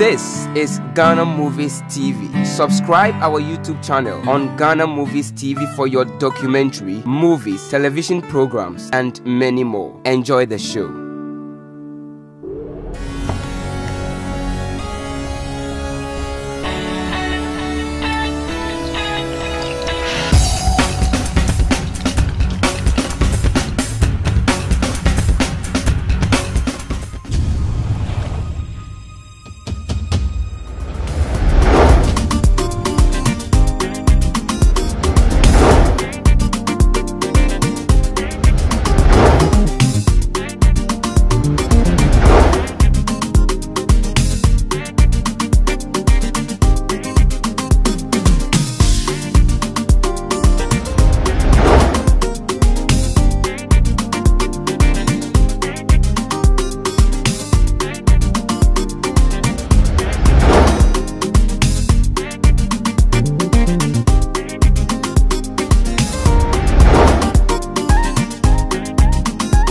This is Ghana Movies TV. Subscribe our YouTube channel on Ghana Movies TV for your documentary, movies, television programs, and many more. Enjoy the show.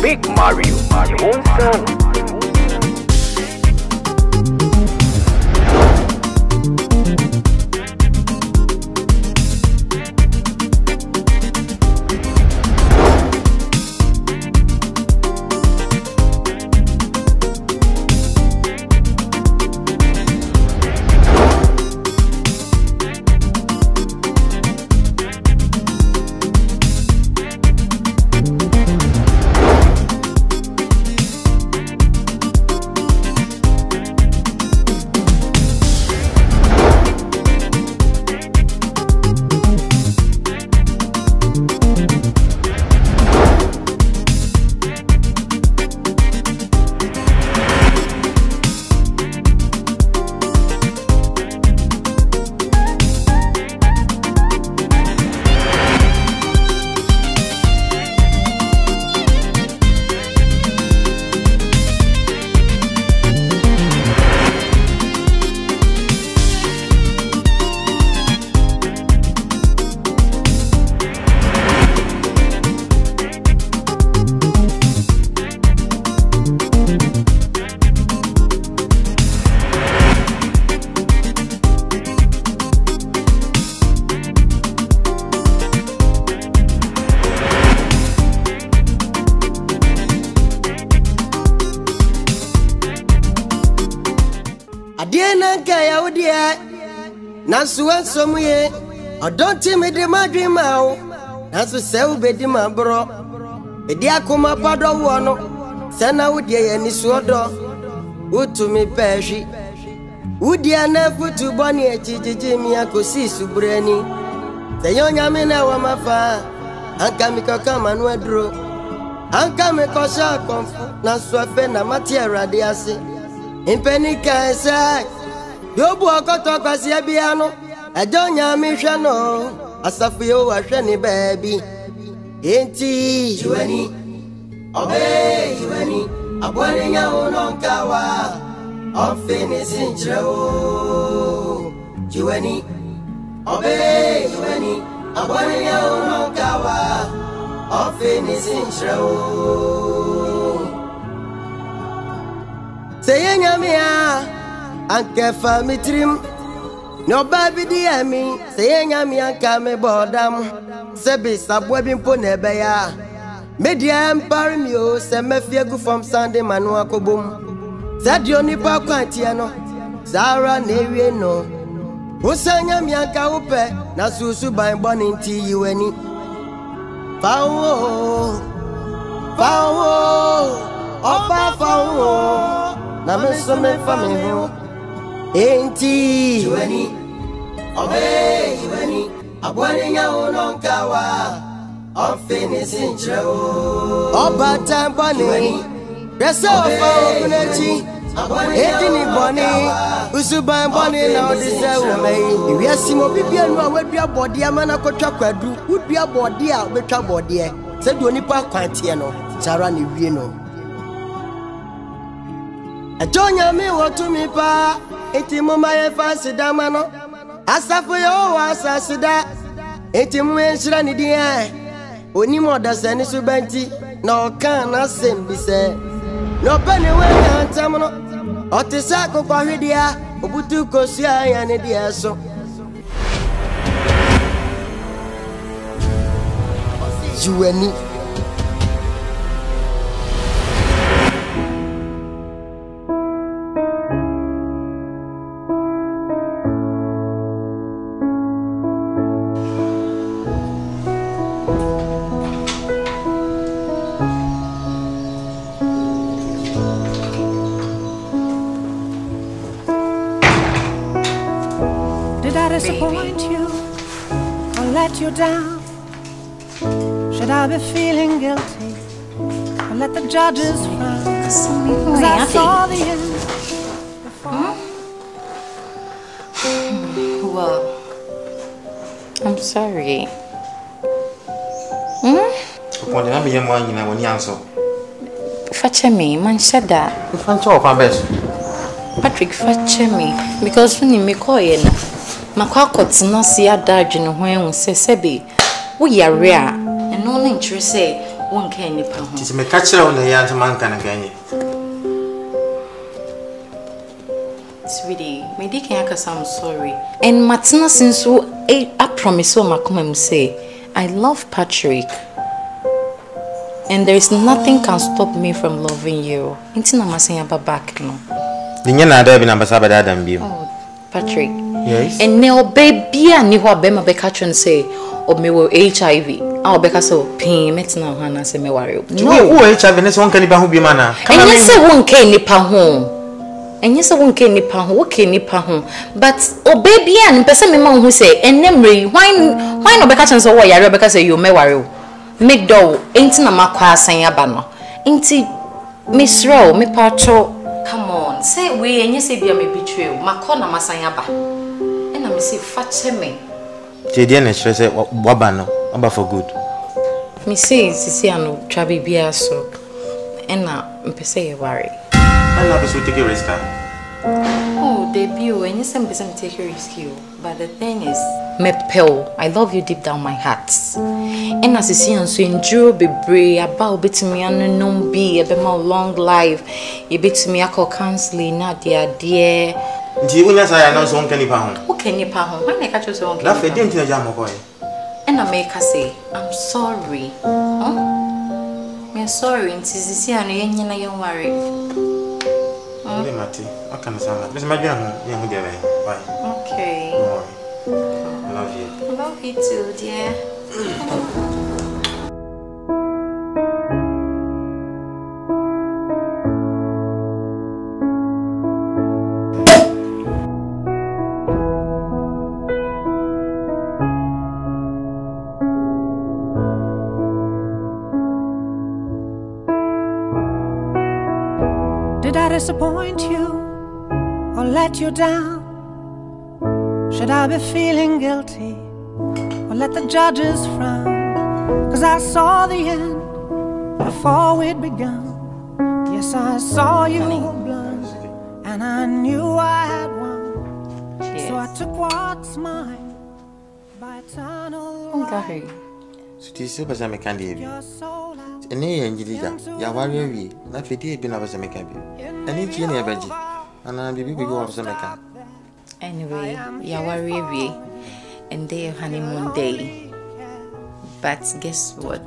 Big Mario, one son. Adiena kaya udia nasu ansomuye odonti me de madwima o nasu se ubedi mabro edi akoma pado wo no se na udia ya ni suodo utumi pehwi udia na futu boni ejijiji mi akosi subrani se yonya me na wa mafa anka mi kokama no aduro anka me kosha konfu nasu afe na matia rade ase Impenika say, Yobu Okoto Kwasiabiano, Adonya Mishano, Asafio Washani baby. Inti, Juani, obey, Juani, Abwaniya Unonkawa, of finishing Joe. Juani, obey, Juani, Abwaniya Unonkawa, of finishing Joe. Say nyamia anke fa mitrim no baby dia mi say nyamia anka me bodam se bi sabwa bi mpo na ebe ya media empire mi o se mafia gu from Sunday manu akobom sadio nipa kwantie no zara na ewie no wo say nyamia anka wo pe na susu ban boni nti yiwani pawo opa pawo na me so me family ho enti juani obey juani abwaniya unonkawa of finishing chero oba tambani resa ofa ogunechi edini boni usuban boni na odise womei wiasi mo bibia nu awadua bode amana kotwa kwadu udua bode a betwa bode se do nipa kwantie no sara ne wie no Adonya me wotumi pa enti mama ye fasida mano asafu yo wasasida enti mu enhira ni dia oni moda ni subanti na okan na sembi se no pani we antam no otisa kokwa hwedia Obutu kosia ya ne dia so. Juweni. Did I disappoint you or let you down? Should I be feeling guilty or let the judges frown? 'Cause I saw the end before. Well, I'm sorry. Fetch me, man, shut that. Patrick, fetch me because when you make oil, my cockles not see a dodge in when say Sebi. We are rare and no interest say one can nip. It's me catch on the young man can again. Sweetie, my dick I'm sorry. And Matina since I promise so Macum say, I love Patrick. And there is nothing can stop me from loving you. Until I'm saying about back no. The young Adam Ambassador than you. Oh, Patrick. Yes. And now baby and you have been a catch and say, or me will HIV. I'll be so pain, met now, Hannah, say me worry. No, HIV and one can be manner. And yes, I won't care nipa home. And yes, I won't care nipa home, okay, nipa home. But, oh, baby, and person me mom who say, and memory, why no be catch and so why because you me worry. Make do ain't na makwa saying abano. Ain't Miss Row, me patro. Come on, say we and you say be a me betrayal. Makona masayaba. And I say fetch me. JDN stress wabano, about for good. Me say sisi anu trabi bia so. And na mpese worry. I love us to take a risk. Oh, debut and you say mpese take a risk you. But the thing is, me pal, I love you deep down my heart. And as you see, I'm so endure be brave about bit me and no be a bit more long life. You bit me a call counseling, not dear. Do you know I know some can you pound? Who can you pound? When I catch you so that didn't tell you, boy. And I make her say, I'm sorry. Huh? I'm sorry, and Sissy and you don't worry. Mati, what can I say? Miss Marian, young dear. Bye. Okay. I love you. I love you too, dear. Did I disappoint you or let you down? Should I be feeling guilty or let the judges frown? 'Cause I saw the end before we'd begun. Yes, I saw you were blind and I knew I had won. So I took what's mine by eternal right. So this is what I can do. Your soul has And you and Gilida, you worry, not for dear been of a can be. And it's in a veggie, and I'll be big of some can. Anyway, you worry and their honeymoon day. But guess what?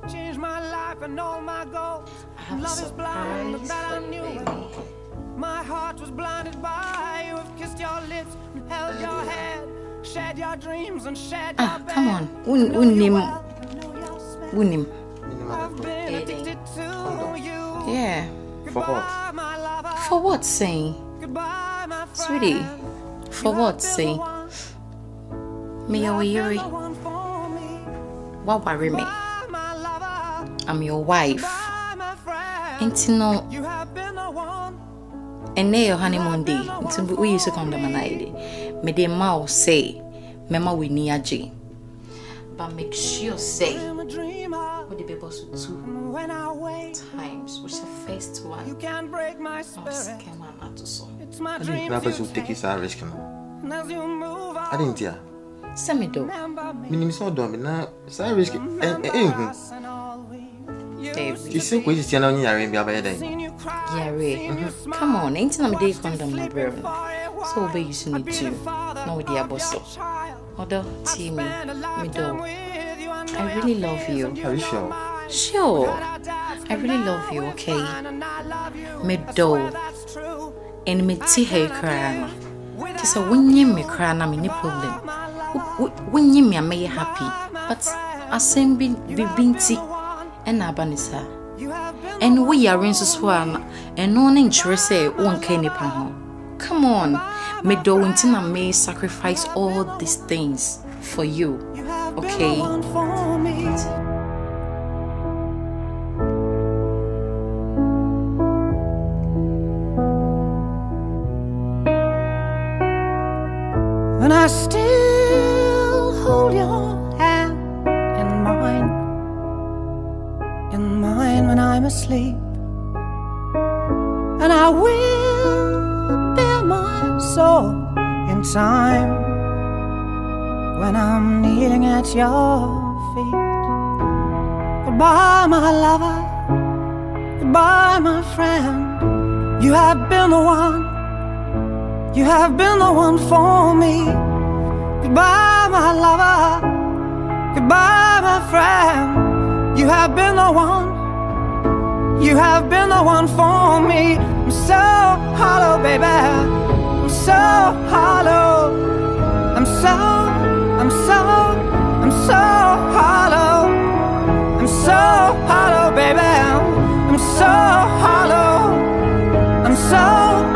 Change my life and all my goals. Love is blind, but that I knew. My heart was blinded by you. Have kissed your lips and held your head, shared your dreams and shared your bed. Come on, Unim. I've been addicted to you. Yeah. For what? For what, say? Goodbye, my friend. Sweetie, for what, say? Me or weary? What worry me? I'm your wife. Ain't no. And now your honeymoon day. We used to come to Manai. Me de mouth say, Mama we near J. But make sure say, what the people should do times, which the first one. You can't break my spirit. Second one not to so. It's my I dream. didn't know take his risk. As you move I didn't hear. Send me do. Meaning, so dumb now. Sorry, risk. Baby. You see, what is your own year in the other day? Yeah, Ray. Come on, ain't I'm day condom na bro. So be using it too. No with the boss. Although Timmy, me do. I really love you. Are you sure? Sure. I really love you, okay? Me do. And me see her crying. Just a when me cry, I'm no problem. When you me, I may happy, but I same be binti and abanisa. And we are in Suswana, and no interest say one canny pan. Come on, me do until I may sacrifice all these things for you, okay? And I still hold your hand in mine when I'm asleep. And I will bear my soul in time when I'm kneeling at your feet. Goodbye, my lover. Goodbye, my friend. You have been the one. You have been the one for me. Goodbye, my lover. Goodbye, my friend. You have been the one. You have been the one for me. I'm so hollow, baby. I'm so hollow. I'm so hollow. I'm so hollow, baby. I'm so hollow. I'm so hollow.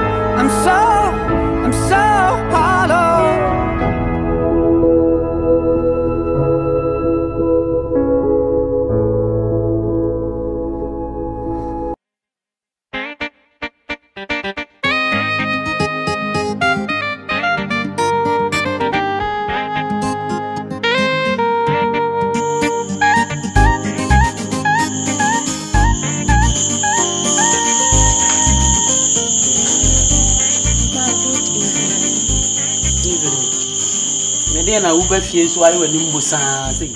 Na uba fie so ayi wani mbusa sei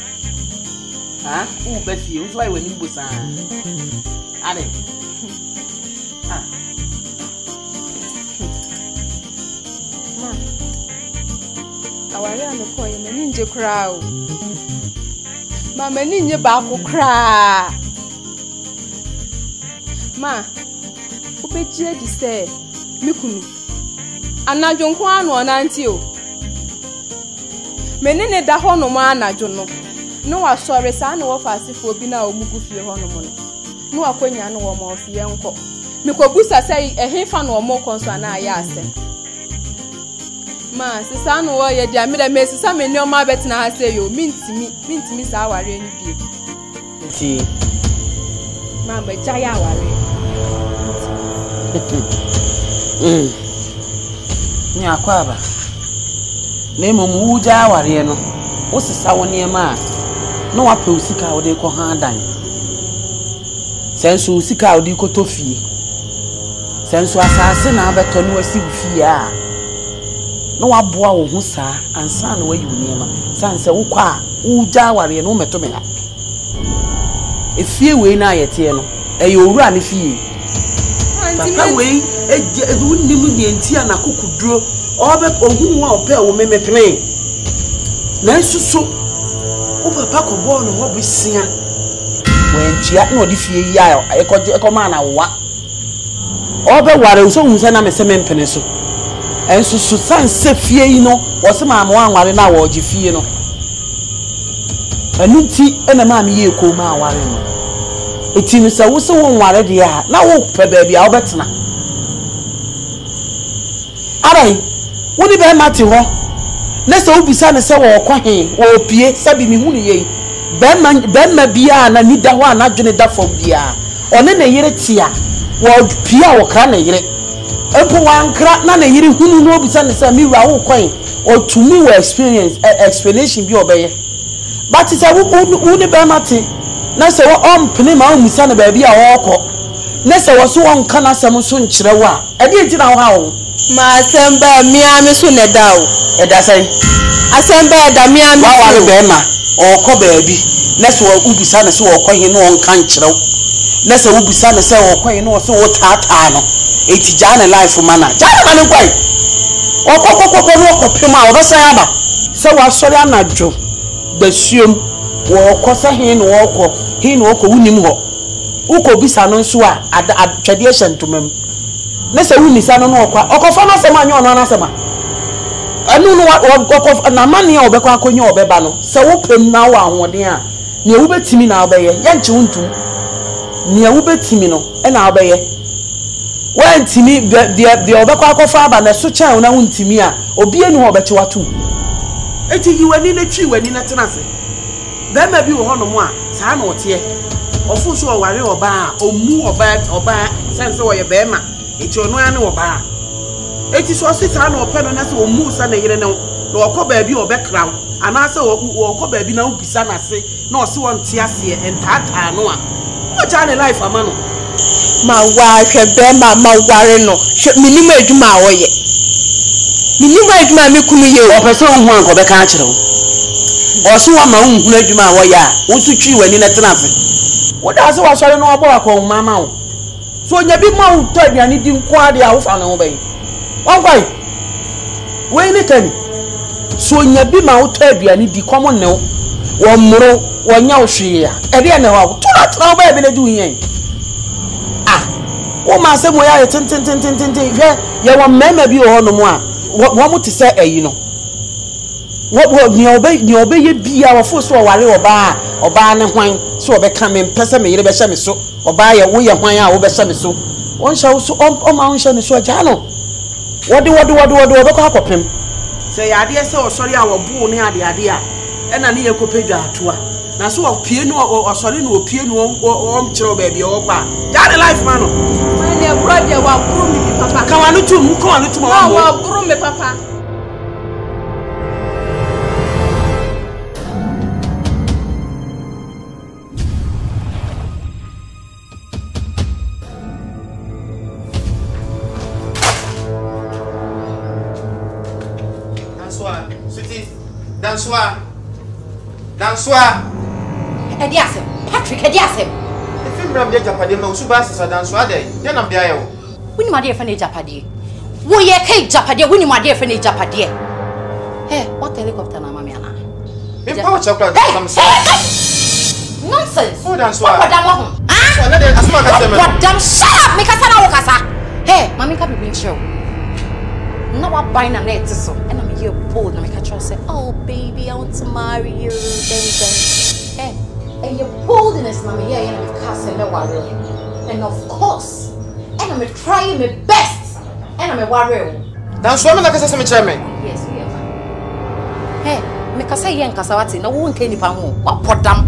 ha uba fie so ayi wani mbusa ade ha ma awari anoko ye mani nje kra o ma mani nye ba ko kra ma ubejie di se mikunu anajo nko anu onanti o menene da ho no ma anajo no wa sori sa na wo fasifo obi na omugu fie ho no mo no akonya no wo ma ofie nko mikobusa sai ehefa no mo konso na aya ase ma sisa no wo ye dia me da me sisa me ni o ma betina ha se yo mintimi sa aware ni bie ti ma ba jaya aware ni akwaba Nemo muja aware no wo sisa wo niema no wa pe usika wo de ko han dan senso usika wo de ko to fie senso asase na abeto no wasi fie a no wa boa wo hu saa ansa na wayi wo niema sanse wo kwa uja aware no meto me ha efie we na ayete no e owura ne fie papa we edu nimu de entia na kokuduro obe ogun wa ope wo memepene na susu o papa ko bo no ho bisia wentia na odi fie ya ekoma na wa obe ware so hunse na mese mempene so ensusu sanse fie yi no wo se ma ma ware na wo ji fie no anunti ena ma me ye ko ma ware no etimi se wo se wo ware de ya na wo pe ba bia wo betena arai woni be mate ho na se obisa ne se wo kwahe wo pie sabi mi hunu ye be ma bia na ni da ho anadwene da fo bia one na yire tia wo pie wo kra na yire epo wankra na yire hunu no obisa ne se mi wa wo kwan o tumi wo explanation bi obeye but se woni be mate na se wo ompene ma omusa na ba bia wo kọ na se wo so won kana sam so nkire wo a e de ejina wo ha wo ma semba miami so ne da o e da sai asemba da miami wa wa be ma o ko ba bi na se wo ubisa na se wo ko he no on kan kire Let's say we be saying say o kwan no so what no eti jana life mana jana man kwan okokokoko no okopema obesan aba se wa sori anadwo basuom wo kosa hin no okọ wunim ho uko bisa no nso a atwade ehyentomam na se wuni sa no okwa okofa no asema anyo no anasema anu no okofa na mane a obekwa akonye obeba no se wo pem na wo ahoden a ne wo betimi na obeye ye nche wuntum ne wo betimi no e na obeye wantimi de obekwa akofa aba na so chan na wuntimi a obi enu obeche watum eti yiwani na twi wani na tenase bema bi wo hono mo a saa na ote ofu so oware oba omu oba sense wo ye bema eti ono ya ne oba eti so sita na ope no na se omu sa na yire ne na okoba bi obekra ana se okoba bi na ubisa na se na ose won te ase entata no a wo jane life amano ma wa hwe bema ma ware no minima adwuma a wo ye minima adwuma me kunu ye o pese hu anko be ka kire wo o so wa ma hu adwuma a wo ya wo su twi wani na tenase wo da se wa sore no obo akọ mama wo so nya bi ma wo to aduane di nko ade a wo fa no ho bai won kwai we ni tani so nya bi ma wo to aduane di komo ne wo mro wo nya wo hwe ya e de na wa to na ba bi na du yen wo ma se mo ya ye tin hwe ye wo mema bi wo no mo a wo mo ti se ayi no wo ni obe ye bia wo fo so ware oba ne hwan so obe ka me pese me yire be hye me so oba ye wo ye hwan a wo be hye me so won hye so o ma won hye me so ja no wode obe ko akopem se ya ade se osori a wo bu ne ade a ena ne ye kopedwa atoa na so opie no osori no opie no o mkire ba bia wo kwa ja ne life man no ne brother wa guru mi papa ka wa no tum wa guru mi papa Danswa. Ediasem. Patrick Ediasem. If you remember Japade ma usuba sisa danswa dey. Dey na bia ye wo. Wuni ma dey fa na Japade. Wo ye kai Japade, wuni ma dey fa na Japade. Hey, what helicopter na mama ana? Me pa chocolate some say. Nonsense. Oh danswa. What dam ho? Ah? So na dey asma ka say me. What dam shut up. Me kasa na wo kasa. Hey, mami ka bibin show. No wa buy na net so. And I'm here bold na me ka say, "Oh baby, I want to marry you." Hey, and your boldness na me here na me ka say me worry. And of course, and I'm trying my best. And I'm worry. Danswa me na kasa say me chere me. Yes, we are. Hey, me kasa yen kasa wati na wo nka nipa ho. Wa podam.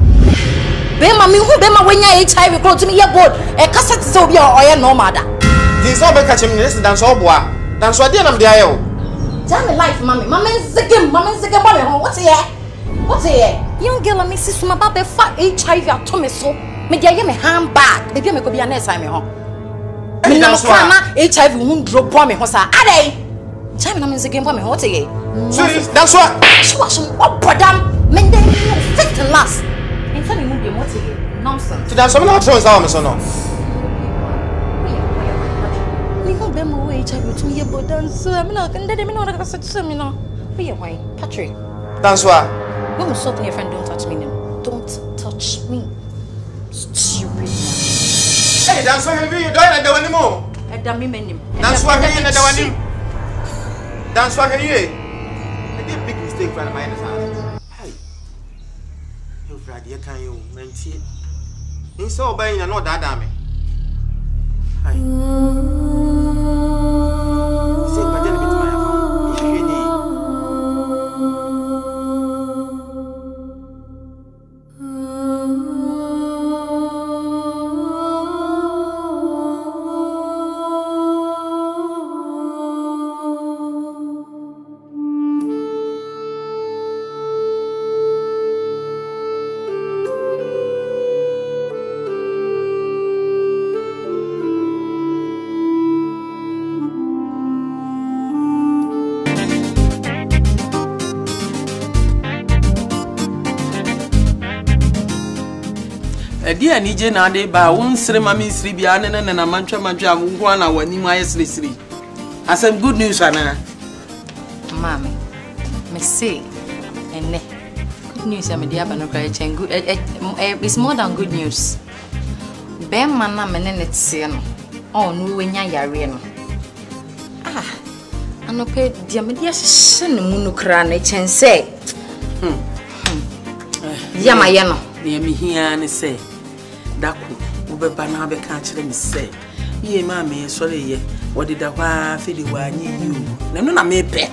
Be ma me hu be ma wanya HIV kro to me ye bold. E kasa ti say obi a oye normal da. Din so be ka chem ni danswa oboa. Danswa dey na me dey ayo. Tell me life, mommy. Mama nzige mommy ho. What here? What here? Young girl, I miss you. My baby fat HIV at me so. Me dey me handbag. Baby me go be a nurse me ho. Me na kana HIV won drop bomb me ho sa. Adey. Tell me na me nzige bomb me ho. What here? Serious? Danswa. She was what podam. Men dey fit and last. In fact, me be what here? Nonsense. To danswa me na tell us how me so no. HIV to me about dance. I'm not going to me no like such me no. Be away, Patrick. Danswa. When you stop your friend, don't touch me now. Don't touch me. Stupid. Hey, danswa heavy you don't know anymore. Eda me menim. Danswa heavy na dawani. Danswa heavy. I did a big mistake from my hand. Hey. You Friday can you menti. In so buying no dada me. Hi. Dia ni je na de ba won sere ma me siri bia ne na mantwa amwo na wani ma yesiri. Asem good news ana. Mami. Me say enne. Good news am dia ba no cry chen good. It's more than good news. Be man na me ne tie no. Oh no we nya yare no. Ano pe dia me dia hye ne mu no kra na chen say. Ya ma ye no. Ne me hia ne say. Dako ubeba na be ka kire me say. Ye ma me sori ye. Wodi da kwa fidi wa nyi yu. Na no na me pe.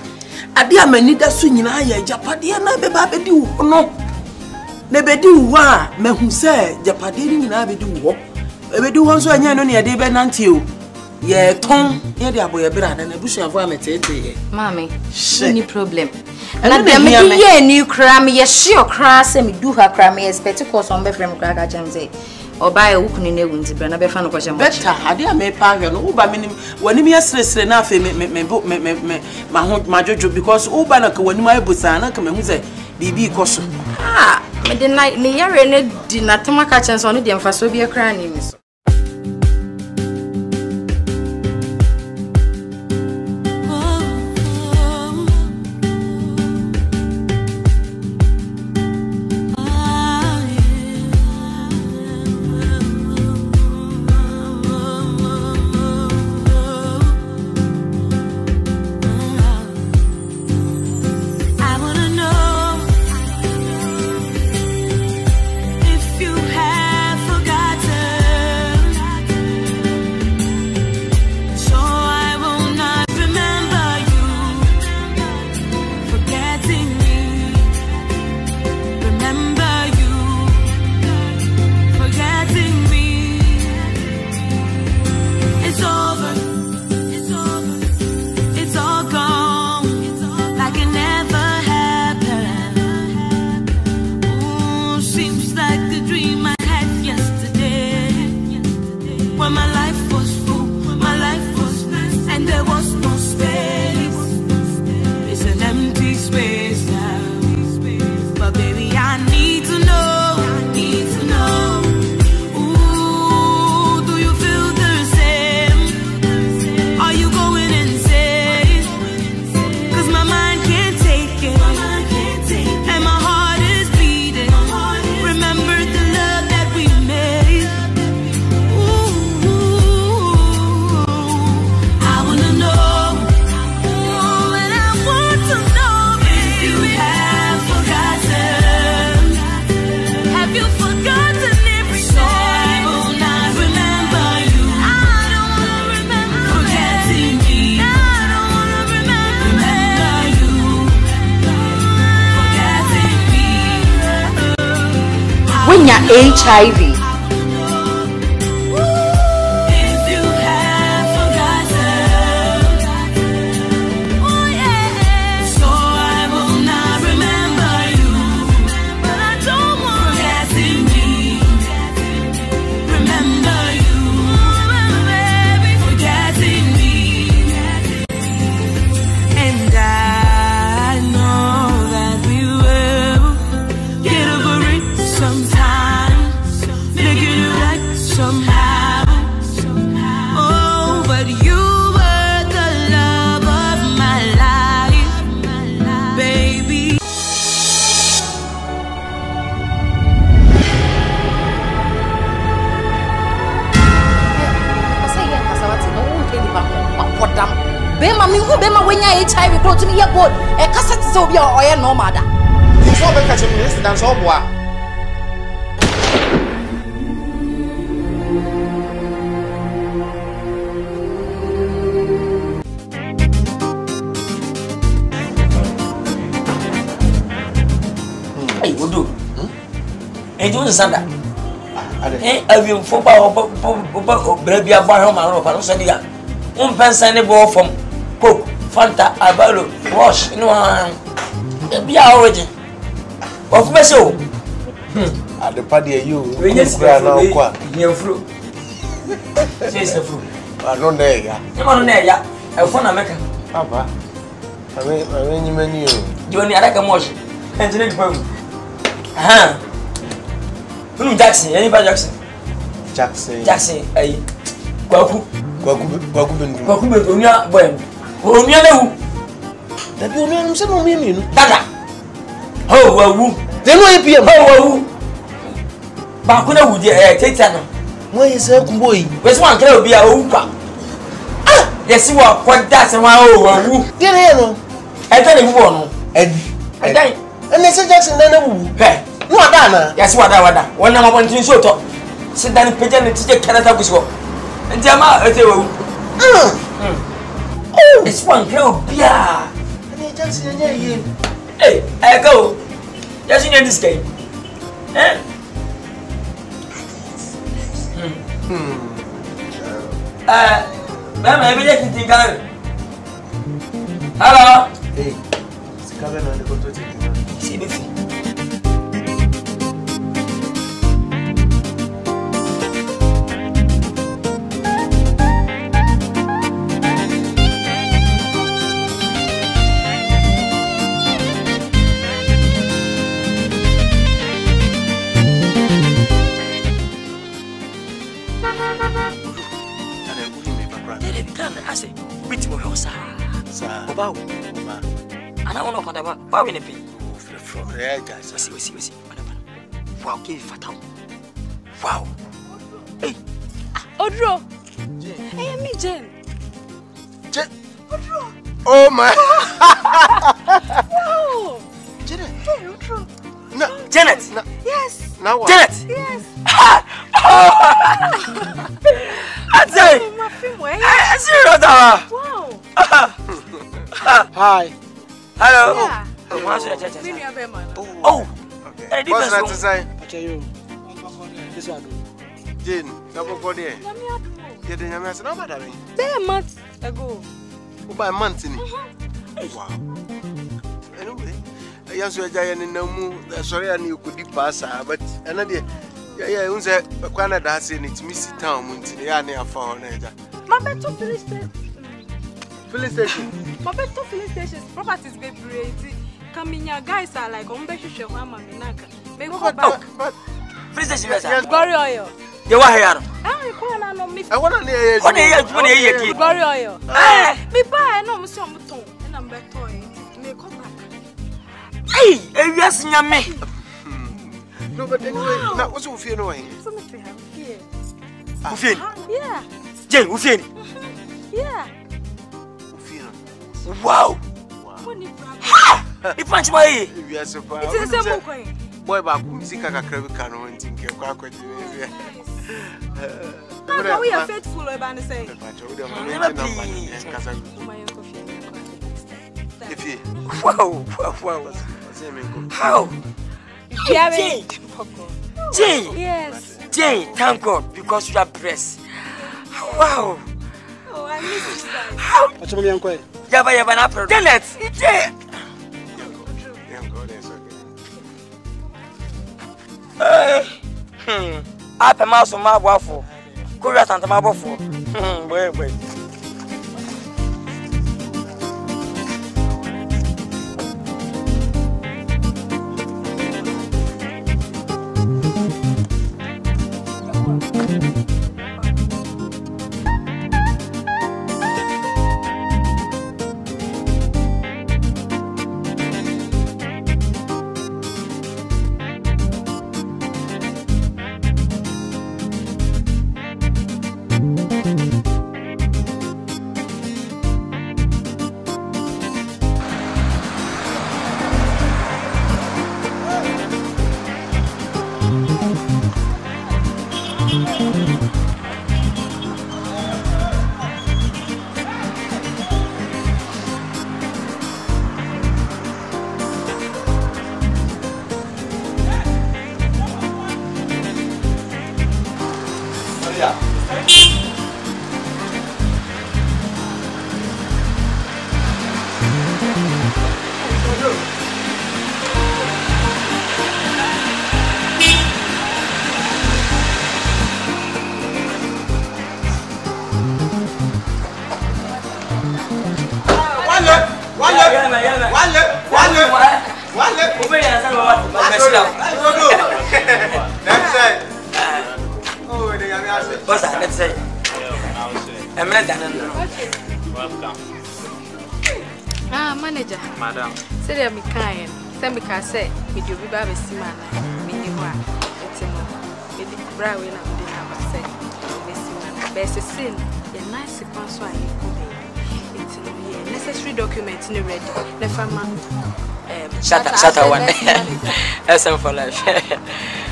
Ade amani da so nyina ya japade na be ba bedi wo no. Ne bedi wo a mahu say japade ni nyina bedi wo. Ebedi wo so anya no ne ye de be nante o. Ye ton ye de aboye bra na busuafo ametete ye. Mami, any problem. Na dem me ye ni kra me ye sure kra se me do her kra me expect cause on be frame kra ka chem say. Oba e wukuni na ewunti bra na be fa no kwche mo. Better ade a me pa hwe no uba me wani me yesresre na afa me ma jojo because uba na ka wani ma ebusa na ka me hu say bibi ikoso. Me de na ne yare ne di na tema ka chem so no de mfa so bi e kra ni mi so. HIV. Bema wenya HIV pro to me yebod e kasa ti se obi o ye no mada so be catch me this dance so boa Hey wodo do sanda avion fo pa o brabia ba ho ma ro pa no so dia pensa ne bo fom Coke, Fanta, Abalo, Wash, no be already. Of me so. At the party, you now quite near fruit. Says the fruit. I don't know. You want to know, I found America. Papa, I mean, you menu. You only like a motion. And to make home. Jackson, anybody Jackson? Jackson. Jackson, eh. Kwaku Bendu. Kwaku Bendu, Onya boy. Onya lewu. Dabi Onya no se no me mienu. Dada. Ho wawu. They no APM. Ho wawu. Ba ko na wudi teta no. Mo yesa kumbo yi. We so ankara obi a owu kwa. Ah, yesi wa kwada se wa o wawu. Dey na no. E ta ne bu no. Dai. Ene se Jackson na wu. He. No ada na. Yesi wada. Wona ma bontin so to. Se dan peja ne tije kanata guso. Nti ama ete wawu. Oh, it's one girl bia. Ene Jackson nya yi. Hey, I go. Just in this game. Eh? Mama, I will take it. Hello? Hey, it's coming on the control. See me. Oba. Ana wono kwada ba. Ba we ne pe. From there guys. Wasi. Wow, give fatam. Wow. Hey. Odro. Hey, me Jen. Odro. Oh my. Wow. Janet. Hey, Odro. No. Janet. No. Yes. Now what? Janet. Yes. I say. My film way. I see you da. Wow. Hi. Hello. Yeah. Oh. Okay. What's that to say? This one. Jane, double body. Yeah, the Yammy has no matter. 10 months ago. By a month in it. Wow. Anyway, I answer a giant in no mood. Sorry, I knew could pass, but another. Yeah, who's a Canada has in its Missy Town, Muntiana for her. My better police station. Police station. My better police station's properties be crazy. Coming your guys are like on Beshu Shama Minaka. They go back. But Police station. Glory oil. You are here. I want to hear you. What are you? Glory oil. Me buy no Monsieur Mouton and I'm better. Me come back. Hey, yes, Yammy. No, but anyway, now what's your fear knowing? Something have here. Ufin. Yeah. Jane, Ufin. Yeah. Wow. If I'm my we are surprised. It is a boy. Boy, back music, I can't think of quack. We are faithful, I'm saying. Wow. How? Jane. Yes. Jane, thank God because you are blessed. Wow. Oh, I miss you. What's your young boy? Yaba na pro. Janet. Apa maso ma boafo. Kuria tanta ma bofo. Boy. What's that? Let's say. A minute and welcome. Manager. Madam. Say me kind. Say me can say me do be baby man. Me ni wa. Eti no. Me di bra we na me di na ba say. Me si man. Best sin. Ya nice sponsor ayi ko be. Eti no ye necessary document ni ready. Na fama Shatter one. SM for life.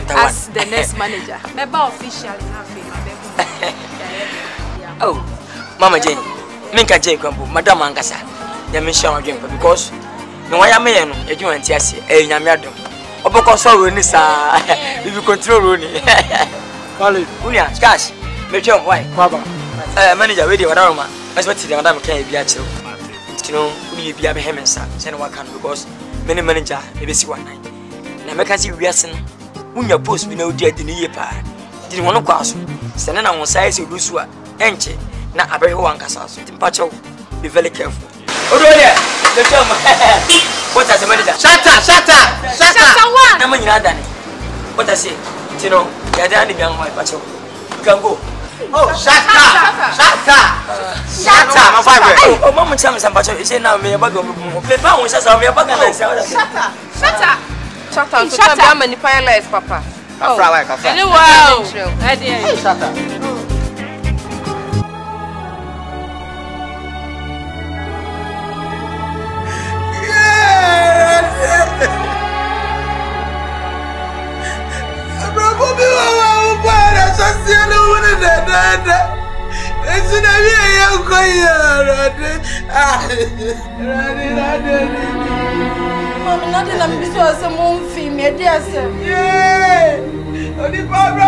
As the next manager. Meba official na fe ma be. Oh, Mama Jane, Minka Jane Crumble, Madame Angasa, the mission of Jane, because no I am a you and Tiasi, a Yamiadum. Obokoso Runisa, if you control Rooney. Only, Unia, Scash, Major, why, Papa, manager, ready, whatever, as what the Madame can be at you. You know, we be a Behemoth, send what can because many manager, maybe see one night. Now, make us see reason. When your post, we know dead in the year, didn't want to cross. Sending on size of Lusua. Enche na abeho wankasa so timpacho be very careful. Odo there the term what has the manager shut up na manyina dane what I say tino ya dane bi anwa pacho you can go. Oh shut up my father. Oh mama chama some pacho say now me bago mo play pa won say me bago na say shut up so tell me manipulate life papa. Oh anyway shut up. Mama, nothing I'm so some moon female, dear sir. Yeah, only Barbara.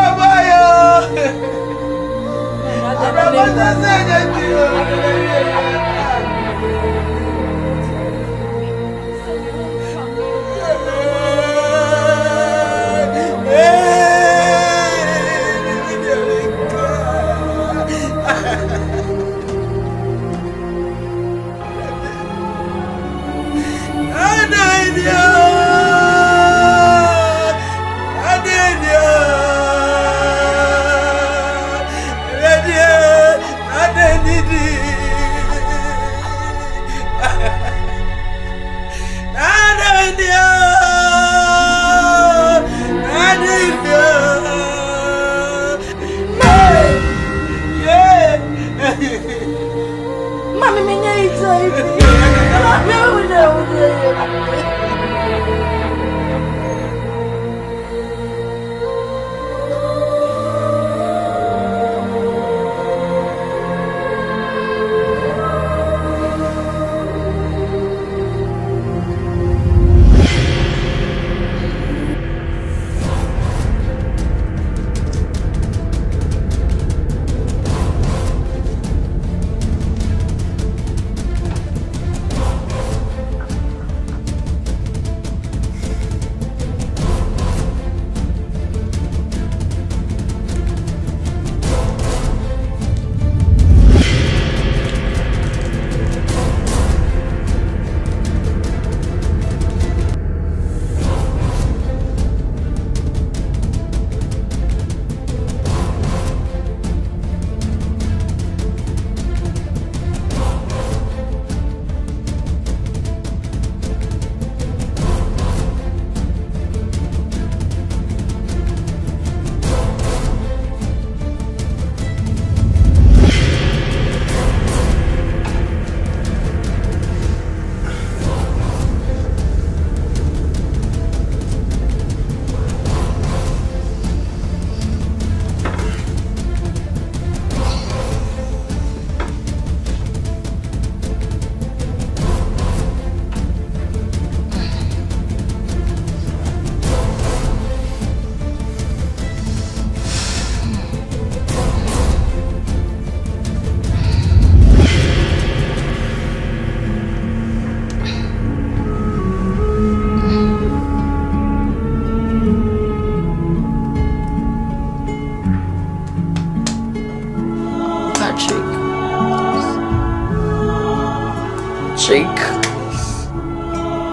Jake,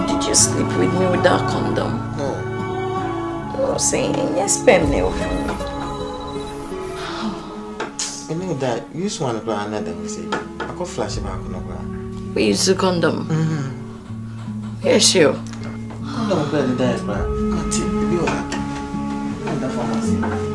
did you sleep with me without condom? No. No, saying yes, Pam. You know that you used one to another. We say, I could flash back on the ground. We use the condom. Yes, sure. I'm not going to die, but I'm tip. You are. I'm the pharmacy.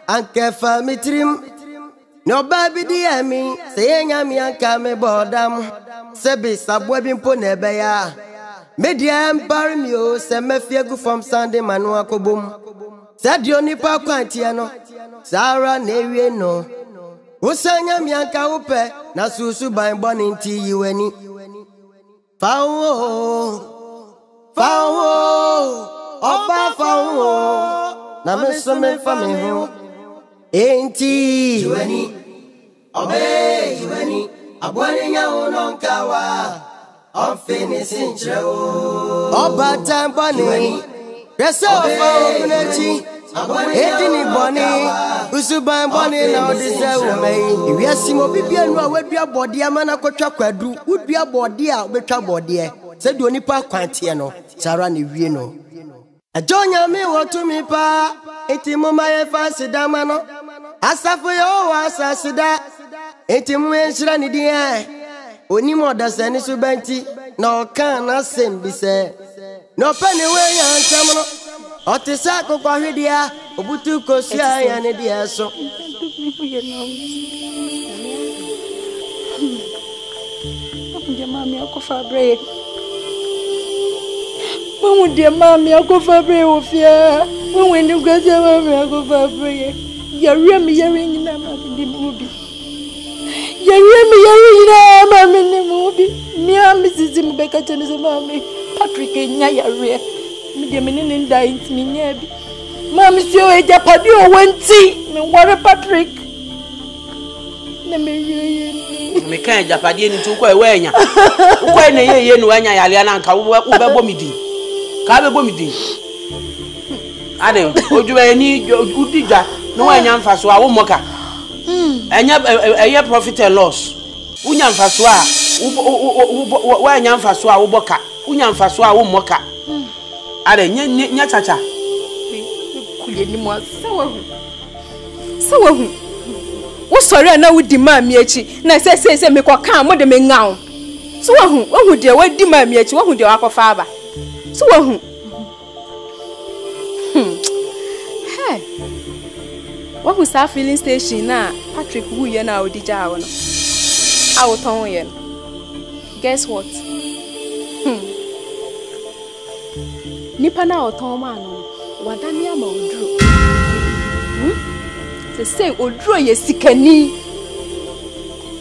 Anke family trim no baby dear me say nyame anka me bodam sebi sabwa bi mpo na ebe ya media empare mi o se mafia gu from Sunday manu akobom sadio nipa kwantie no sara na ewie no usanya mi anka upe na susu ban boni nti yiwani fawo oba fawo na me so me family ho enti juani obe juani abwani nya unonkawa on finishing chrewo oba tambani reso fa ogunechi edini boni usuban boni na odise umei iwiasi mo bibia nu awadua bode amana kotwa kwadu udua bode a obetwa bode se di onipa kwante no sara ne wie no ajonya mi wotumi pa enti mo maye fasida mano asafu yo wasasida enti mo enshira ni dia oni mo dasani subanti na okan na sembise no pani we ya ntamno otisa kokwa hwedia obutu kosia ya ne dia so mami akofa bre Mama dear mami akofa bre ofia when you get your mami akofa bre yaremi yaring na mami di mubi yaremi yaring na mami ni mubi mi ami sisi mbeka chane se mami Patrick nya yare mi de menene ndai ntimi nya bi mami si o eja padi o wenti me ware Patrick na me yeye me kan eja padi ni tu ko ewenya ko na yeye no anya yale na nka wo bebo mi din ka bebo mi din ade ojuwe ni udija no anya mfaso a wo moka enya eye profit and loss unya mfaso a wo anya mfaso a wo boka unya mfaso a wo moka ade nya chacha kuye ni mo sawahu wo sori na wo di mami echi na se me kwa kan mo de me ngawo so wahu de wa di mami echi wahu de akofa aba so wahu hey wahu sa filling station na Patrick wu ye na odija awo no awo ton ye guess what nipa na oton ma no wadani ama oduro say odro ye sikani.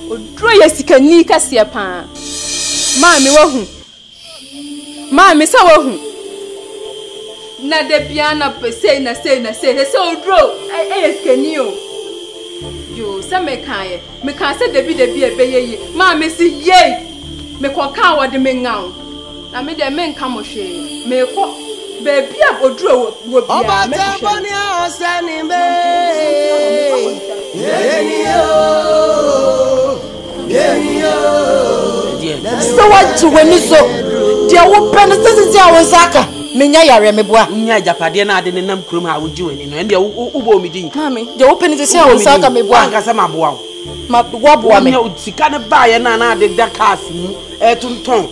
Odro ye sikani kase pa. Maami wahu. Maami sa wahu. Na de piano say na say odro sikani o. Yo sa me kan say de bi ebeye. Maami si ye. Me kwa kan wo de me ngaw. Na me de me nka mo hwe. Me ko baby ab odro wo bia. Oba ta boni osani me. So what to when you so dear wo pen sense ya wo saka menya yare meboa nya japade na ade ne nam krom ha wo ji wani no ende wo bo mi din mami dear wo pen sense ya wo saka meboa anga se maboa wo ma wo boa me sika ne ba ye na ade da cars mu etunton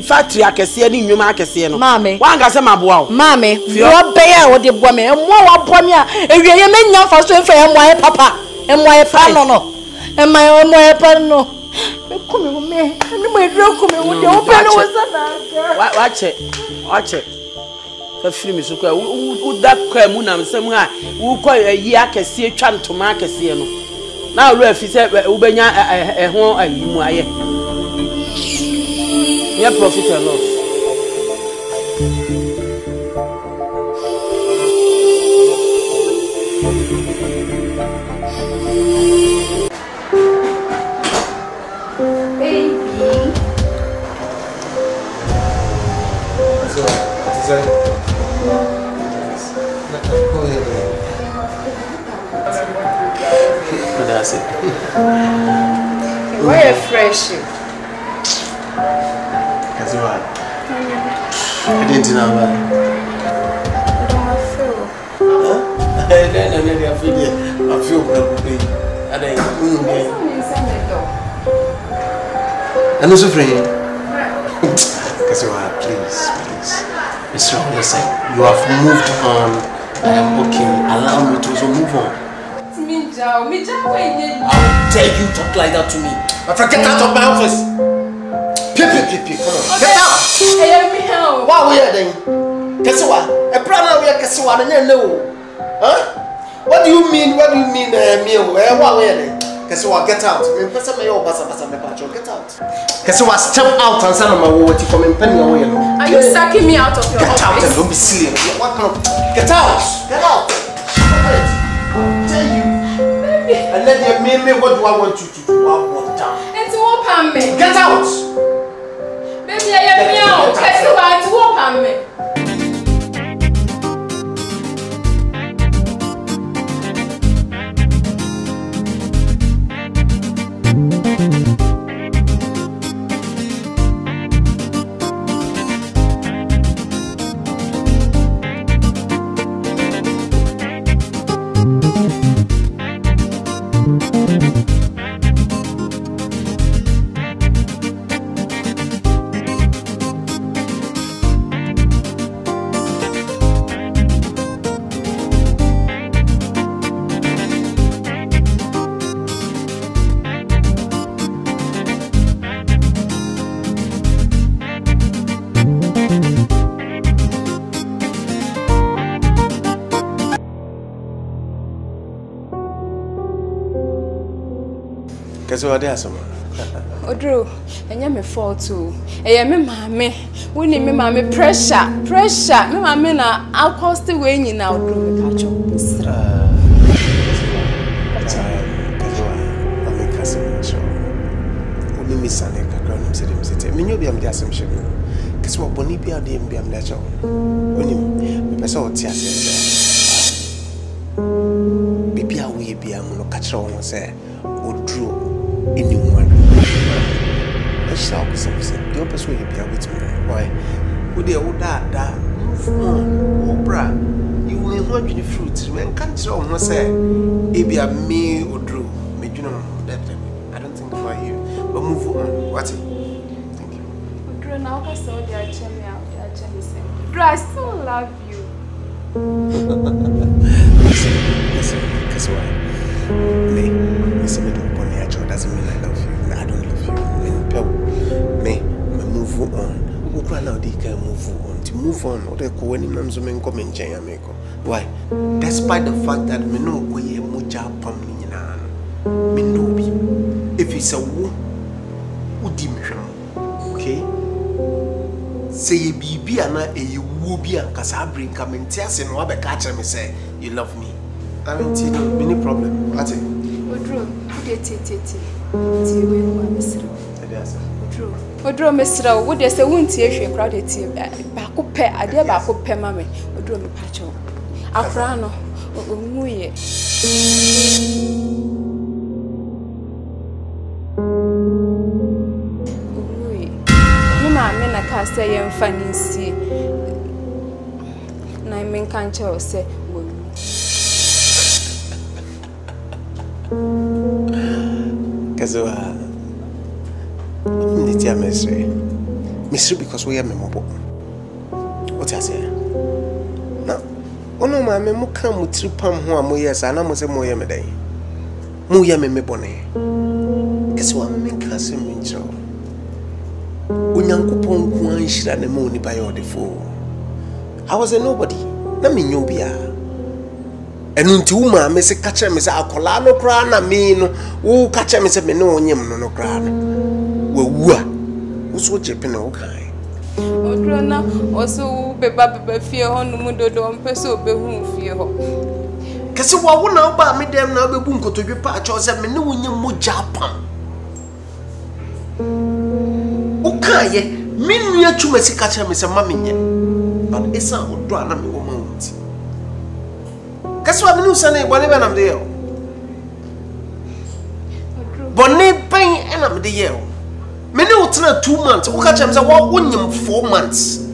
factory akese ni nnwuma akese no mami wanga se maboa wo mami wo be ya wo de boa me mo wa boa me a ewiye menya fa so efa emwa papa emwa pa no emwa pa no come me and my drug come with the open was watch it a film so who that crime na nsem ha who call a year kese atwa ntoma akese no na ro afi se ubenya ho ayimu aye yeah profit and loss That's it. Why fresh? That's right. I didn't know that. I feel probably. I'm not afraid. Please. Mr. Listen, you have moved on. I am okay. Allow me to also move on. How dare you talk like that to me? Get out of my office! Come on, get out! Why are we here then? Kesiwa? A brother we are Kesiwa and you know. Huh? What do you mean, meal? Why are we here then? Kesiwa, get out. Get out. Kesiwa, step out and send my what you come in penny away. Are you sucking me out of your office? Get out and don't be silly. Get out! Get out! Tell you. And then you mean me, what do I want you to do? I want down. It's open me. Get out! Baby, I am meow. It's open me. Kasi wade asoma. Odro, enya me fault too. Eya me maame, woni me maame pressure. Me maame na alcost we nyina odro me ka cho. Mami kasi cho. Oni misane kakra no se dem sete. Menyo bia me asem hye. Kasi wo boni bia de bia me cha. Oni me pese o ti ase. Bibia we bia mu no ka kire won se odro anyone. I shall be something. Don't persuade you with me. Why? Would they all that? Move on, Oprah. You will not be the fruits. Man, can't you almost say, maybe a me or Drew? Maybe you know that. I don't think about you. But move on. What's it? Thank you. Drew, now I saw they are checking out. They are checking. Drew, I still love you. Listen, guess what? Listen, me don't doesn't mean I love you. I don't love you. Me move on. Ukra now they can move on. To move on, or they call any names of men come in Jamaica. Why? Despite the fact that me know we are muja pamina. Me know if it's a woo, okay? Say be and a woo be and Casabri come and tell us and what catch me say, you love me. I mean, many problem. What's it? Odro mesra wo de se wuntie hwe crowd tie ba ko pe ade ba ko pe mame odro me pacho afra no omuye ni ma me na ka se ye mfa ni nsie na me kan che o se wo Kazuha Mister because we are memorable. What I say? Now, ono ma me muka mutri pam ho amoyes ana mo se moye medai. Moye me mebone. Kese wa me ka se me nchro. Onyankopon ku anhira na me oni ba ye odefo. I was a nobody. Na me nyobia. Enu nti wo ma me se ka kire me se akola no kra na me no wo ka kire me se me no onyem no kra no. Wewua uso jepena okai odrona oso beba fie ho no mu dodo mpese obehu fie ho kese wo na oba me dem na obebu nkotodwe pa acho se me ne wonye moja pam ukaye minu atuma sika kire me se mamenye but esa odro ana me wo ma unti kese wa minu sane bone be na me de yo bone pen na me de yo many will tell 2 months. We catch him say what 4 months.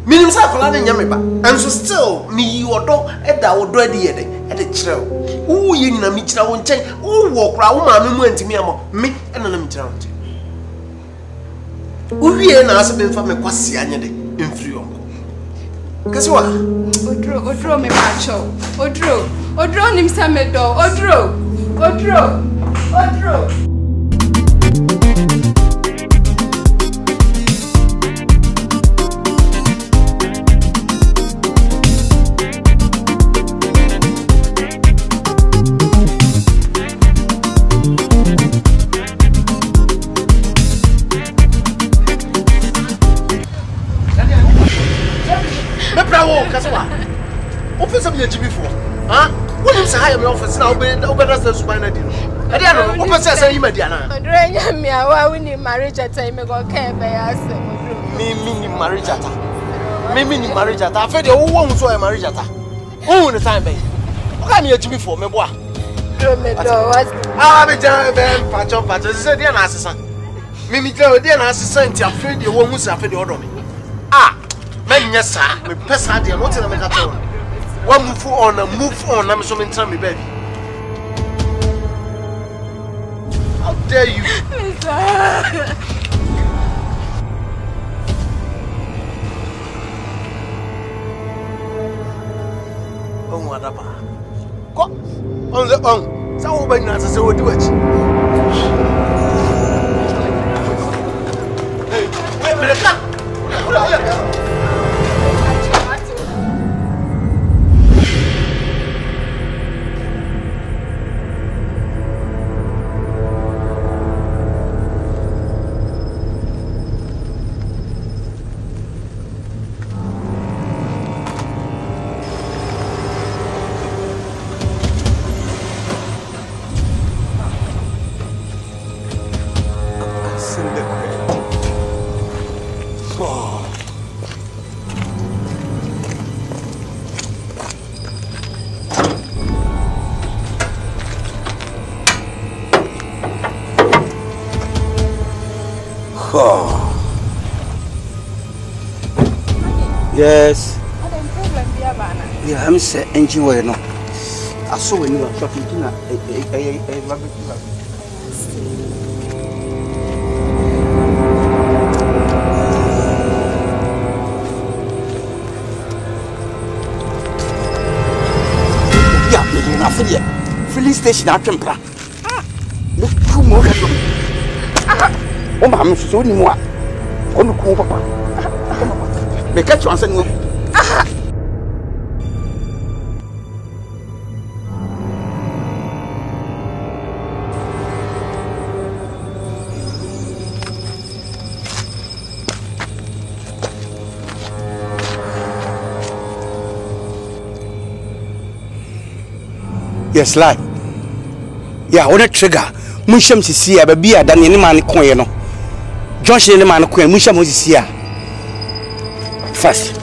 Minim say kola na nyame ba. And so still me you odo e da odo e de the chirel. Wo ye nyina mi chira wo nchen. Wo wo kra wo ma me mu antimi amo. Me e na mi chira wo nchen. Wo wie na ase be mfa me kwase anye de mfiri onko. Kase wa odro me pa cho. Odro nim sa me do. Odro. Kaswa. Open some years before. Huh? What is high in office now? Open us the Subana Dino. I don't know. Open says I'm Mediana. Drink me a while when you marriage at time ago came by us. Me marriage at me marriage at I fed your own so I marriage at oh, the time, baby. What am you to before me? Boy, I'll be down there. Patch, said the assistant. Mimi tell the assistant, I'm afraid you won't suffer the order me. Ah. Yes, sir. My best idea. What did I make at all? One move on. I'm so many times, baby. How dare you? Oh, what about? Go on the on. So, when I say, what do it? Hey, wait a minute. Yes. Yeah, I'm saying enjoy no. I saw when you were talking to a filling station at Tempra. Look, 2 more. Oh, I'm so anymore. onu ko papa me catch one say no yes lie yeah on a trigger munsham sisi ya baby ya dan ne man ko ye no junction ne man ko ye munsham sisi ya fast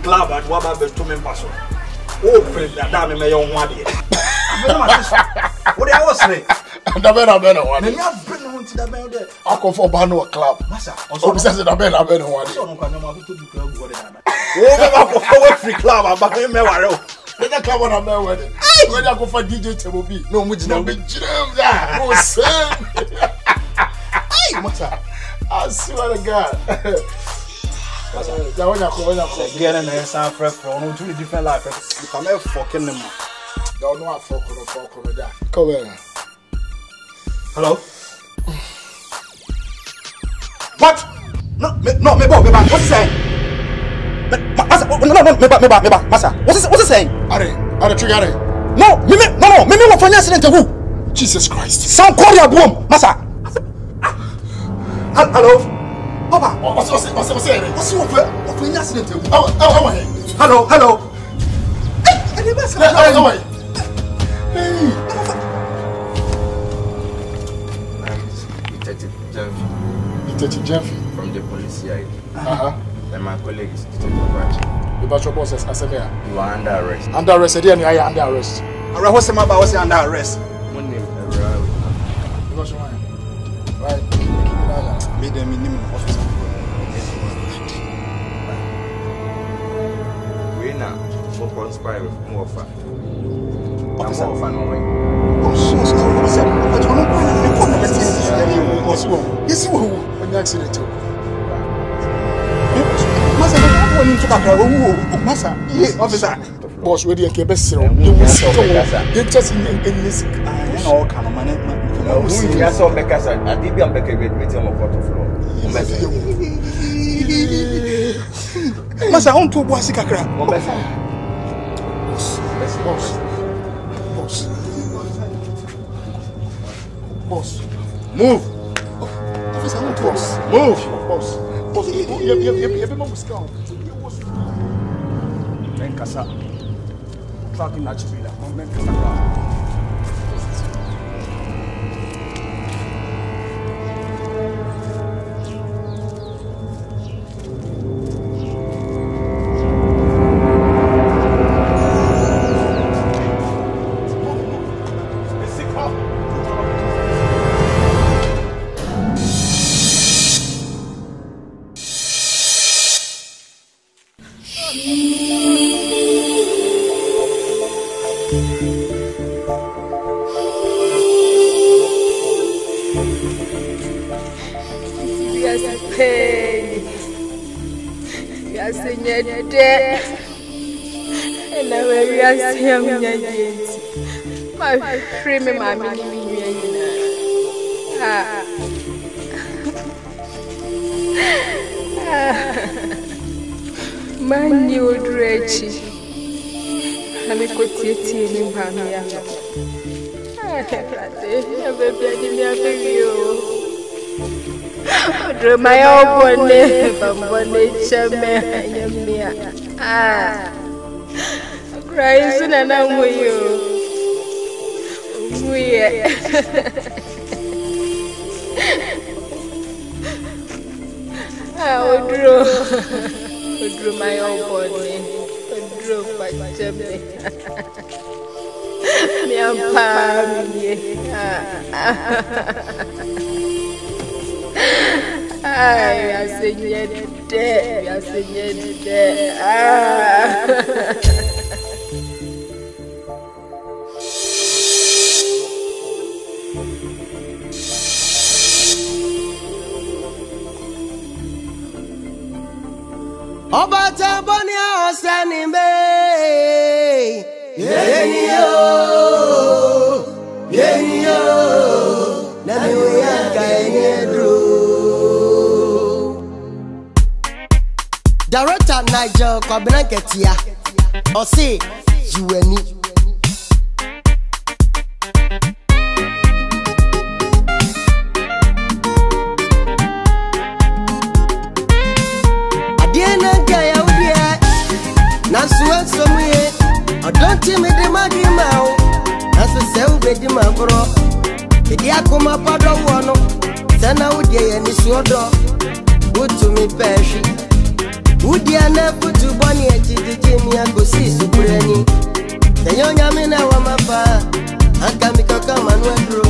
club at Waba Bestumen Paso. Oh, print that damn me young one. What I was saying, the better one. You have been on to the bed. I come for Bano club. Massa, also says the better one. Oh, free club about him. Let the club on a bell wedding. When I go for DJ table B. No, which no big jam. Oh, same. Hey, Massa, I swear to God. Again, and I sound fresh from two different life. You come here fucking them. Don't know what fuck on that. Come here. Hello? What? No, me back. What's he saying? Me back. Massa, what's he saying? Are trigger? No, me what for accident who? Jesus Christ. Some call your boom, Massa. Hello? Papa, what's your accident? Hello, hello. Detective Jeffy from the police side. And my colleague is Detective Raj. The bachelor boss is Asemia. You are under arrest. Under arrest, I am under arrest. What's the matter? What's under arrest? My name is right. Made them minimum officer. We now for conspire with more fun. Officer, more fun away. Yes, you an accident. Officer, boss, ready and keep us. You will just in this all kind of management. I saw Becca's I did be on Becca with medium of water flow. Massa, I want to was a crack. Boss. Move. Officer, I want to move. Boss. Boss, you have a scout. Then Casa. Tracking naturally. My own bonnet, Chamia. Cries and I'm with you. I would draw my own bonnet, draw my Chamia. I say dead. Obata bonia osani me. Yenio. Na mi uyanka enedru. Director Nigel Kwabinanketia. Osi Juweni. Adiena gaya udia. Nansuwa somuye. Odonti me de madima o. Nansu se ube di mabro. Idi akuma pado wono. Sena udia ye ni suodo. Utu mi peshi. Udiana putu boni ejiji ya gosi sukureni. Tenyonya mina wa mafa. Anka mikaka manuedro.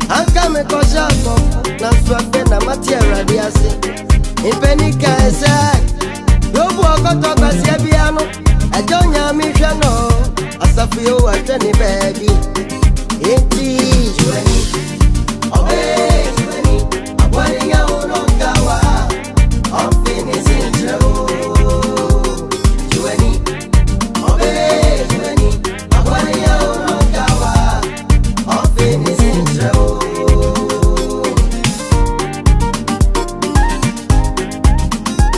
Anka mekosha kofu. Na swafe na matia radiasi. Impenika esa. Yobu okoto kasi ebiano. Ejonya mishano. Asafu yo wateni baby. Eti jueni. Obe jueni. Abwani ya unongawa.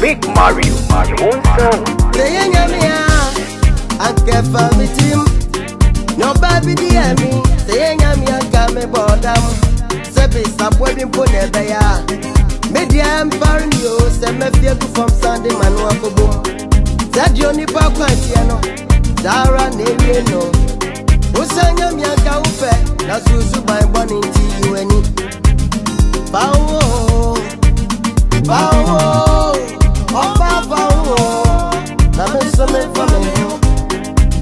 Big Mario, Monson. Saying Yamia, I kept a team. No baby, dear me. Saying Yamia, come face, I'm waiting for Nebaya. Media empire news, and me feel from Sunday, Manuako boom. Said you only pop Quantiano, Zara, name no. Usanya Miaka Upe, that's Susu by Bonnie T. U. N. E. Pow, pow, oh, pow, I'm a summer from me.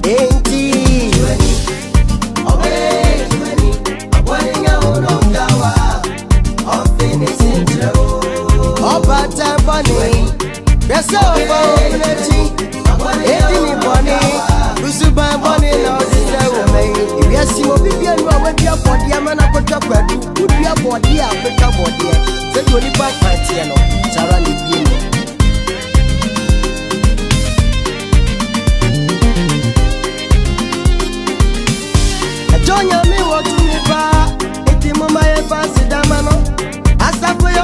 Ain't you any? Obey, you any? I'm wanting your own gawa. I'm finishing Joe. Oh, but I'm bunny. Yes, I'm wanting bunny. Who's to buy bunny now? If you see what we are, what your body, I'm an apple bread. Would be a body, Africa body. Say you only back my tiano. Charlie. Jonya me what to me ba, eti mama e fancy da mano. Asa for yo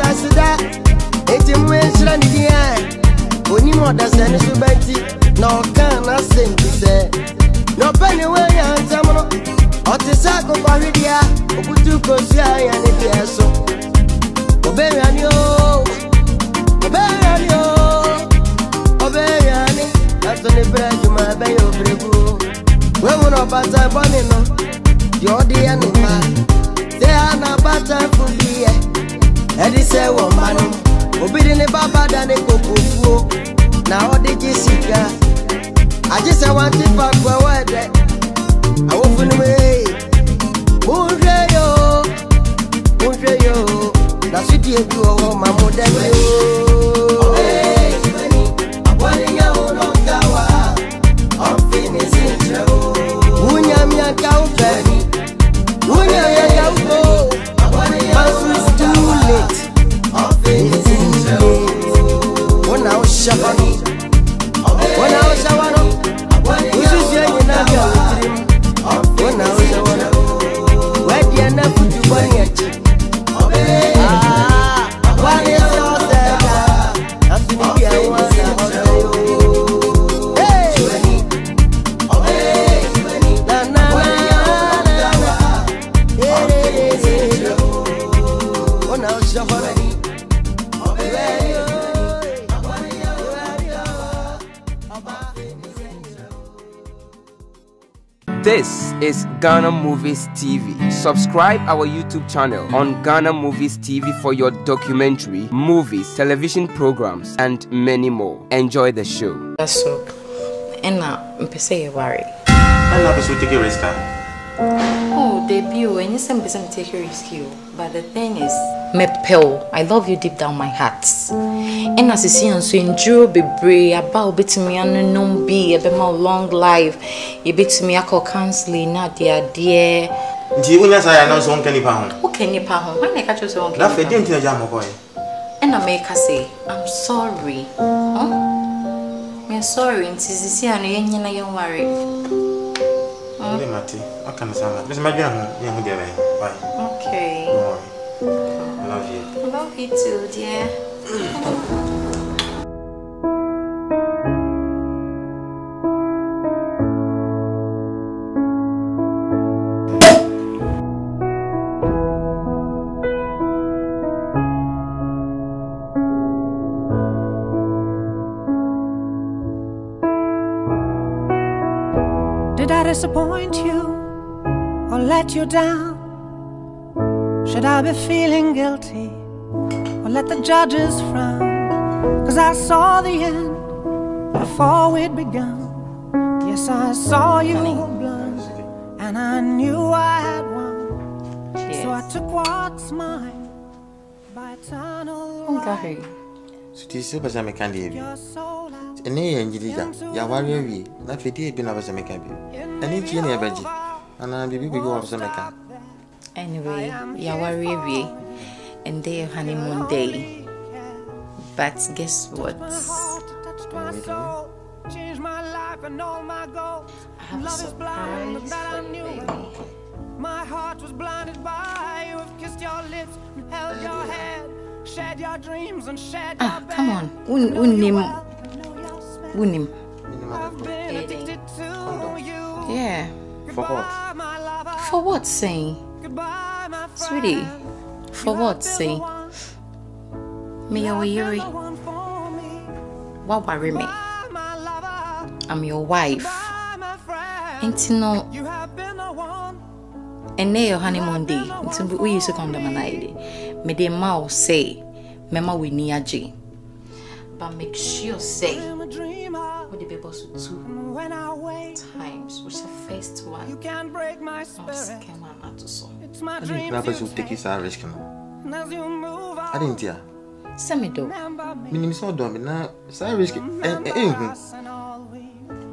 asa da, eti mu enshira ni dia. Oni mo da se ni subeti, no kan na sem bi se. No penny we ya ntamono. Oti sa ko kwa hwidia, obutu ko sia ya ni dia so. Obere ani o. Obere ani o. Obere ani, aso ni breju ma be yo brebu. We will not butter bunny no. You're the animal. They are not butter for me. Eddie say one man. Obedient baba than a cocoa. Now all the Jessica. I just want to fuck for what I open away. Munreyo. That's what you do. Oh, my mother. This is Ghana Movies TV. Subscribe our YouTube channel on Ghana Movies TV for your documentary, movies, television programs, and many more. Enjoy the show. That's so. And now, I'm worried. I'm not supposed to take a risk. Oh, debut, and you say I'm take a risk. But the thing is, me pal, I love you deep down my heart. And as you see, I'm so enjoy be brave about bit me and no be a bit more long life. You bit me a call counseling, not dear. Do you want to say I know someone can you pound? Who can you pound? When I catch you so that I didn't tell you, boy. And I make her say, I'm sorry. Huh? I'm sorry, and see, I know you're worried. What can I say? This is my young bye. Okay. I love you. I love you too, dear. Did I disappoint you or let you down? Should I be feeling guilty or let the judges frown? 'Cause I saw the end before we'd begun. Yes, I saw you were blind and I knew I had won. So I took what's mine by eternal right. So this is a mechanic. And here in Gidia, Yawari, not for dear, been of a mechanic. And it's any average. And I'll be go off some mechanic. Anyway, Yawari, and their honeymoon day. But guess what? I have a surprise for you, baby. My heart was blinded by you. Have kissed your lips, held your head, shared your dreams and shared your bed. Come on, unim. To you. Yeah. For what? For what, saying? Sweetie, for what, say? Me or Yuri? What worry me? I'm your wife. Ain't no. And now your honeymoon day. We used to come to Manai. Me de mouse say, Mama we near G. But make sure say, what the people should do times, which the first one. You can't break my spirit. It's my dream. I didn't take his risk. I didn't hear. Send me do. Meaning so dumb now. Say risk.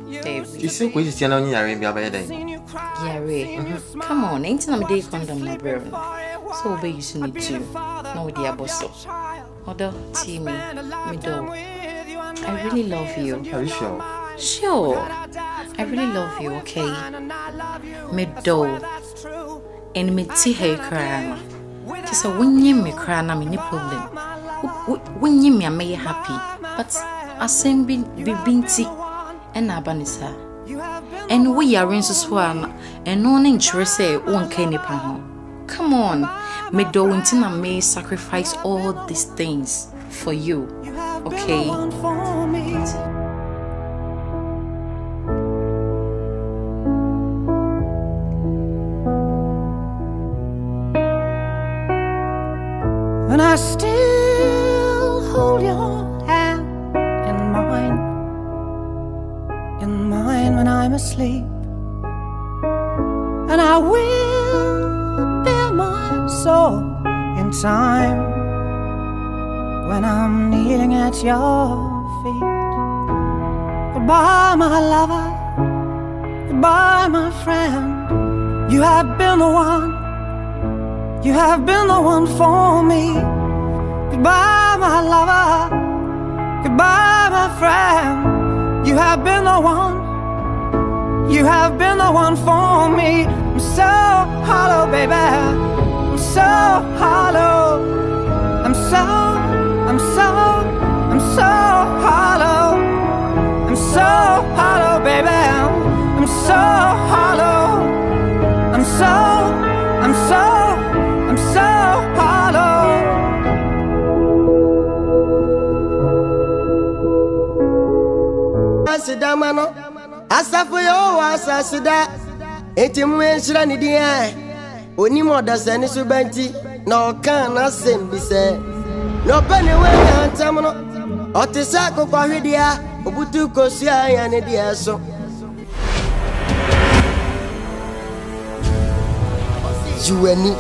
You see, we just on your Arabia by day. Yeah, come on, ain't no day condom my brain. So obey you need to. No, dear boss. Although, see me do. I really love you. Are you sure? Sure. I really love you, okay? Me do. And me see her crying. Just a when you me cry, I'm any problem. When you me, I may happy. But I same be binty. And Abanisa. And we are in Swan, and no interest say one canny pan. Come on, me do until I may sacrifice all these things for you, okay? And I still hold your hand in mine. In mine when I'm asleep, and I will bear my soul in time when I'm kneeling at your feet. Goodbye, my lover. Goodbye, my friend. You have been the one. You have been the one for me. Goodbye, my lover. Goodbye, my friend. You have been the one. You have been the one for me. I'm so hollow, baby. I'm so hollow. I'm so hollow. I'm so hollow, baby. I'm so hollow. I'm so hollow. Asidamano, asafuyo asasida, eti mwenshira ni diye. Oni moda seni subanti, na okana sembise. No pene wenya antamono, otisako kwa hidia, obutu kosia ya ni diye so. Juweni.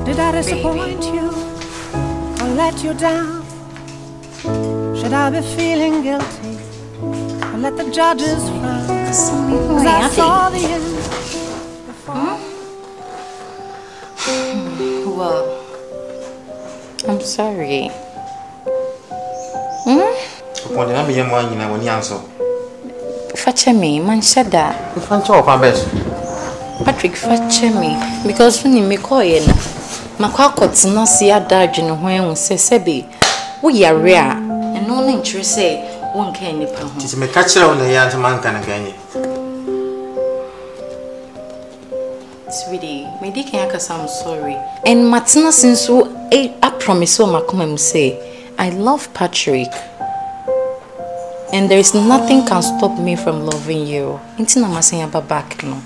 Did I disappoint you or let you down? Should I be feeling guilty or let the judges frown? 'Cause I saw the end before. Well, I'm sorry. Upon the number one, you know, when you answer. Fetch me, man, shut that. If I'm talking about Patrick, fetch me because when you make oil, my quackets not see a dargin when we say, Sebi, we are rare and no interest say one can nip. It's a catcher on the young man can again. Sweetie, me dick I'm sorry. And Matina since I promise what Macomb say, I love Patrick. And there is nothing can stop me from loving you. Until I'm saying about back no.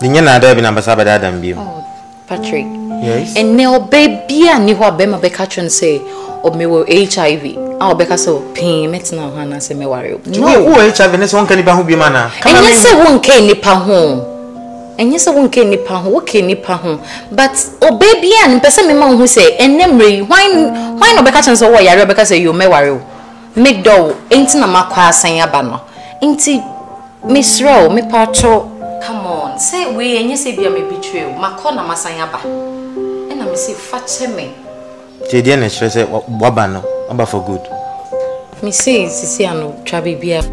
The young Adam Ambassador Adam be. Oh, Patrick. Yes. And now baby and you have been a becatron say or me will HIV. I'll be so pain met now Hannah say me worry. No, HIV and one can be mana. And yes, I won't care nipa home. And yes, I won't care nipa home. What can nipa home? But oh baby and person me man who say and memory why no becatron so why you because you me worry. Make do ain't na makwa san aba no. Inti Miss Row me pacho. Come on, say we and you say be me betray. Makwa na masan aba. And I say fetch me. JD and she say waba no, aba for good. Me say sisi ano twa bibia.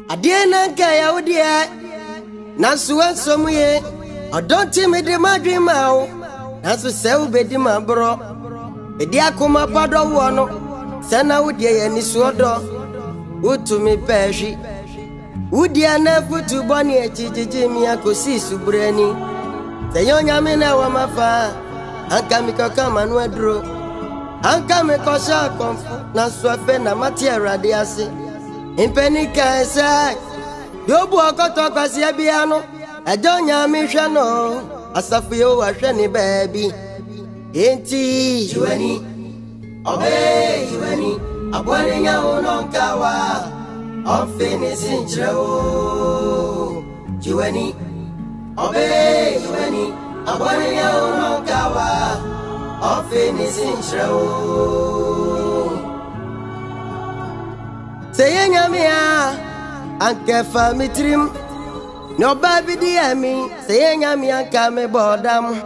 Adiena kaya udia nasu ansomuye odonti me de madwin mawo nasu se ubedi mabro edi akoma pado wo no se na udia ye ni suodo utumi pehwi udia na futu boni ejijiji mi akosi subreni se yonya me na wa mafa anka mi kokama no aduro anka me kosha konfu nasu afe na mati erade ase impenika esa yobu okoto kwasi abiano ajonya mi hwe no asafu yo wa hwe ni baby enti juani obe juani abone nya ononkawa ofini sinchro juani obe juani abone nya ononkawa ofini sinchro Say nyamia anke famitrim no baby dia mi say nyamia anka me bodam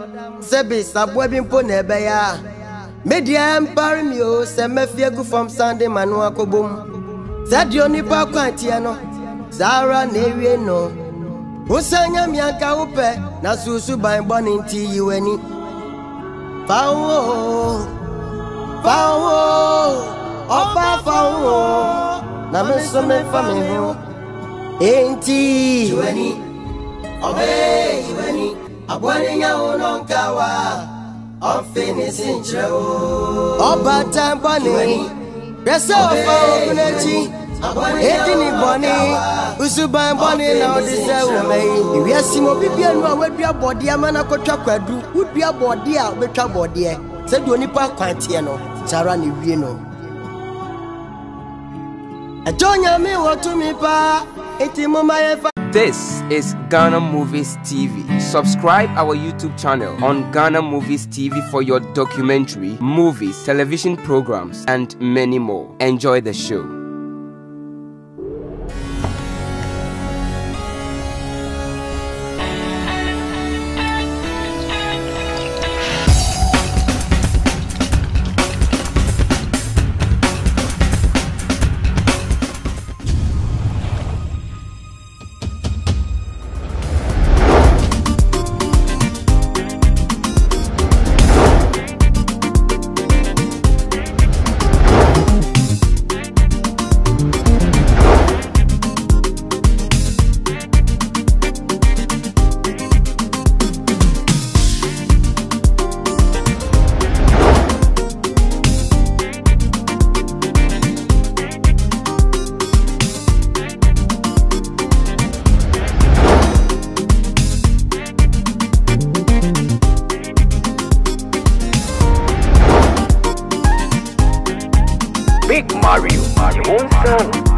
se bi sabwa bi mpo na ebe ya media empire mi o se mafia gu from Sunday manu akobom sadio ni pa kwantie no zara na ewie no usanya mi anka upe na susu ban boni nti yiwani fawo opa fawo na me so me fa me ho enti juani obe juani abone nya ononkawa ofini sinchro oba tambani resa ofa okunechi eti ni boni usuban boni na odise wo wi asimo bibia nu awadua bode amana kotwa kwadu udua bode a betwa bode se do nipa kwantie no sara ne wie no This is Ghana Movies TV. Subscribe our YouTube channel on Ghana Movies TV for your documentary, movies, television programs, and many more. Enjoy the show. Big Mario, Mario Monster.